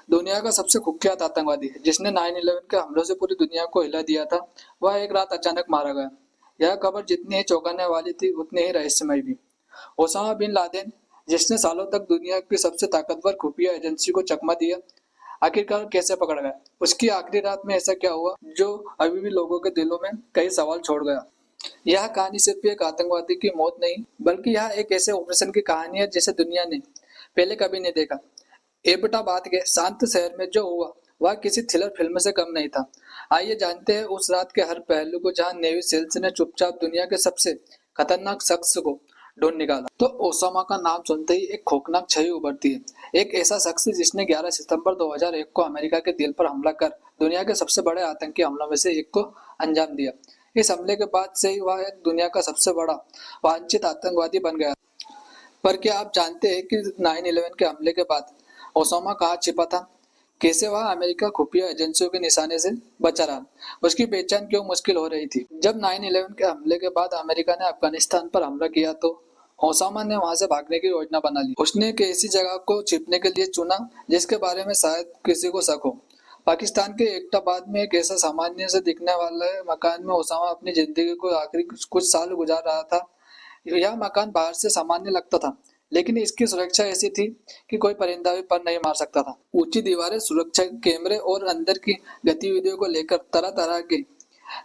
दुनिया का सबसे कुख्यात आतंकवादी जिसने 9/11 के हमलों से पूरी दुनिया को हिला दिया था, वह एक रात अचानक मारा गया। यह खबर जितनी ही चौंकाने वाली थी, उतनी ही रहस्यमय भी। ओसामा बिन लादेन, जिसने सालों तक दुनिया की सबसे ताकतवर खुफिया एजेंसी को चकमा दिया, आखिरकार कैसे पकड़ गया? उसकी आखिरी रात में ऐसा क्या हुआ जो अभी भी लोगों के दिलों में कई सवाल छोड़ गया? यह कहानी सिर्फ एक आतंकवादी की मौत नहीं, बल्कि यह एक ऐसे ऑपरेशन की कहानी है जिसे दुनिया ने पहले कभी नहीं देखा। एबटाबाद के शांत शहर में जो हुआ, वह किसी थ्रिलर फिल्म से कम नहीं था। आइए जानते हैं उस रात के हर पहलू को, जहां नेवी सील्स ने चुपचाप दुनिया के सबसे खतरनाक शख्स को ढूंढ निकाला। तो ओसामा का नाम सुनते ही एक खौफनाक छवि उभरती है। एक ऐसा शख्स जिसने 11 सितंबर 2001 को अमेरिका के दिल पर हमला कर दुनिया के सबसे बड़े आतंकी हमलों में से एक को अंजाम दिया। इस हमले के बाद से ही वह एक दुनिया का सबसे बड़ा वांछित आतंकवादी बन गया। पर क्या आप जानते हैं कि 9/11 के हमले के बाद ओसामा कहाँ छिपा था? कैसे वह अमेरिका खुफिया एजेंसियों के निशाने से बचा रहा? उसकी पहचान क्यों मुश्किल हो रही थी? जब 9/11 के हमले के बाद अमेरिका ने अफगानिस्तान पर हमला किया, तो ओसामा ने वहां से भागने की योजना बना ली। उसने एक ऐसी जगह को छिपने के लिए चुना जिसके बारे में शायद किसी को शक हो। पाकिस्तान के एबटाबाद में एक ऐसा सामान्य से दिखने वाला मकान में ओसामा अपनी जिंदगी को आखिरी कुछ साल गुजार रहा था। यह मकान बाहर से सामान्य लगता था, लेकिन इसकी सुरक्षा ऐसी थी कि कोई परिंदा भी पर नहीं मार सकता था। ऊंची दीवारें, सुरक्षा कैमरे और अंदर की गतिविधियों को लेकर तरह तरह की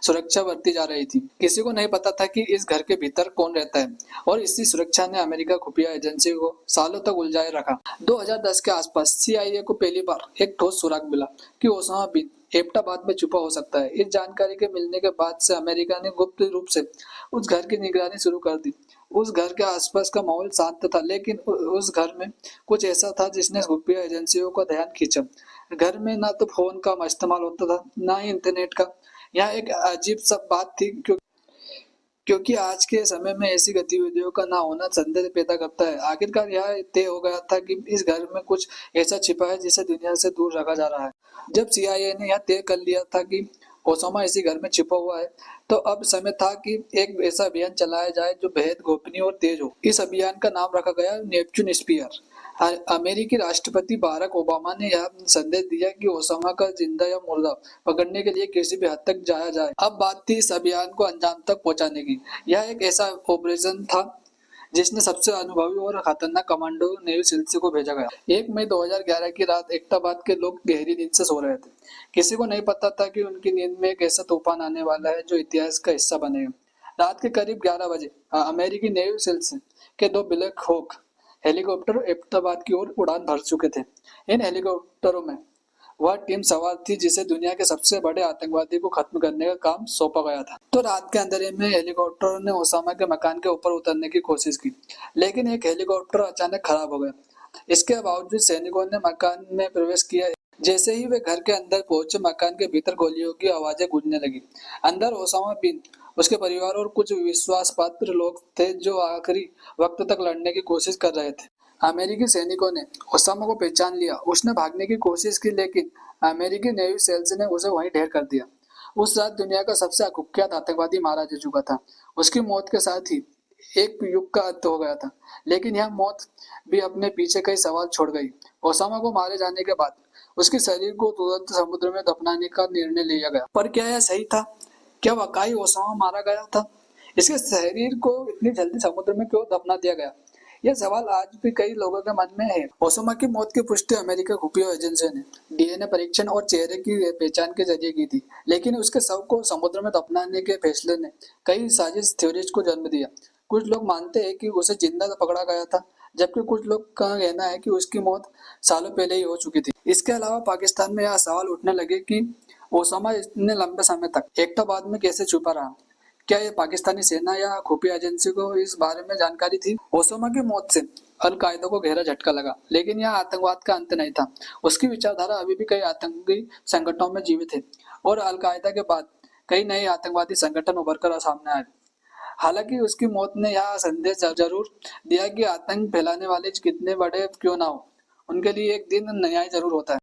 सुरक्षा बढ़ती जा रही थी। किसी को नहीं पता था कि इस घर के भीतर कौन रहता है, और इसी सुरक्षा ने अमेरिका खुफिया एजेंसी को सालों तक उलझाए रखा। 2010 के आसपास सीआईए को पहली बार एक ठोस सुराग मिला कि ओसामा बिन एबटाबाद में छुपा हो सकता है। इस जानकारी के मिलने के बाद से अमेरिका ने गुप्त रूप से उस घर की निगरानी शुरू कर दी। उस घर के आसपास का माहौल शांत था, लेकिन उस घर में कुछ ऐसा था जिसने खुफिया एजेंसियों का ध्यान खींचा। घर में ना तो फोन का इस्तेमाल होता था, ना ही इंटरनेट का। यहाँ एक अजीब सा बात थी, क्योंकि आज के समय में ऐसी गतिविधियों का ना होना संदेह पैदा करता है। आखिरकार यह तय हो गया था कि इस घर में कुछ ऐसा छिपा है जिसे दुनिया से दूर रखा जा रहा है। जब सीआईए ने यह तय कर लिया था कि ओसामा इसी घर में छिपा हुआ है, तो अब समय था कि एक ऐसा अभियान चलाया जाए जो बेहद गोपनीय और तेज हो। इस अभियान का नाम रखा गया नेपच्यून स्पीयर। अमेरिकी राष्ट्रपति बाराक ओबामा ने यह संदेश दिया कि ओसामा का जिंदा या मुर्दा पकड़ने के लिए किसी भी हद तक जाया जाए। अब बात थी इस अभियान को अंजाम तक पहुंचाने की। यह एक ऐसा ऑपरेशन था जिसने सबसे अनुभवी और खतरनाक कमांडो नेवी सील्स को भेजा गया। 1 मई 2011 की रात एबटाबाद के लोग गहरी नींद से सो रहे थे। किसी को नहीं पता था कि उनकी नींद में एक ऐसा तूफान आने वाला है जो इतिहास का हिस्सा बनेगा। रात के करीब 11 बजे अमेरिकी नेवी सील्स के 2 ब्लैक हॉक हेलीकॉप्टर एबटाबाद की ओर उड़ान भर चुके थे। इन हेलीकॉप्टरों में वह टीम सवार थी जिसे दुनिया के सबसे बड़े आतंकवादी को खत्म करने का काम सौंपा गया था। तो रात के अंधेरे में हेलीकॉप्टरों ने ओसामा के मकान के ऊपर उतरने की कोशिश की, लेकिन एक हेलीकॉप्टर अचानक खराब हो गया। इसके बावजूद सैनिकों ने मकान में प्रवेश किया। जैसे ही वे घर के अंदर पहुंचे, मकान के भीतर गोलियों की आवाजें गूंजने लगी। अंदर ओसामा बिन, उसके परिवार और कुछ विश्वास पात्र लोग थे जो आखिरी वक्त तक लड़ने की कोशिश कर रहे थे। अमेरिकी सैनिकों ने ओसामा को पहचान लिया। उसने भागने की कोशिश की, लेकिन अमेरिकी नेवी सेल्स ने उसे वहीं ढेर कर दिया। उस रात दुनिया का सबसे कुख्यात आतंकवादी मारा जा चुका था। उसकी मौत के साथ ही एक युग का अंत हो गया था, लेकिन यह मौत भी अपने पीछे कई सवाल छोड़ गई। ओसामा को मारे जाने के बाद उसके शरीर को तुरंत समुद्र में दफनाने का निर्णय लिया गया। पर क्या यह सही था? क्या वाकई ओसामा मारा गया था? इसके शरीर को इतनी जल्दी समुद्र में क्यों दफना दिया गया? यह सवाल आज भी कई लोगों के मन में है। ओसामा की मौत की पुष्टि अमेरिका खुफिया एजेंसी ने डीएनए परीक्षण और चेहरे की पहचान के जरिए की थी, लेकिन उसके शव को समुद्र में दफनाने के फैसले ने कई साजिश थ्योरीज को जन्म दिया। कुछ लोग मानते हैं कि उसे जिंदा पकड़ा गया था, जबकि कुछ लोग का कहना है कि उसकी मौत सालों पहले ही हो चुकी थी। इसके अलावा पाकिस्तान में यह सवाल उठने लगे कि ओसामा इतने लंबे समय तक एबटाबाद में कैसे छुपा रहा। क्या ये पाकिस्तानी सेना या खुफिया एजेंसी को इस बारे में जानकारी थी? ओसामा की मौत से अल-कायदा को गहरा झटका लगा, लेकिन यह आतंकवाद का अंत नहीं था। उसकी विचारधारा अभी भी कई आतंकी संगठनों में जीवित है, और अल-कायदा के बाद कई नए आतंकवादी संगठन उभर कर सामने आए। हालांकि उसकी मौत ने यह संदेश जरूर दिया कि आतंक फैलाने वाले कितने बड़े क्यों ना हो, उनके लिए एक दिन न्याय जरूर होता है।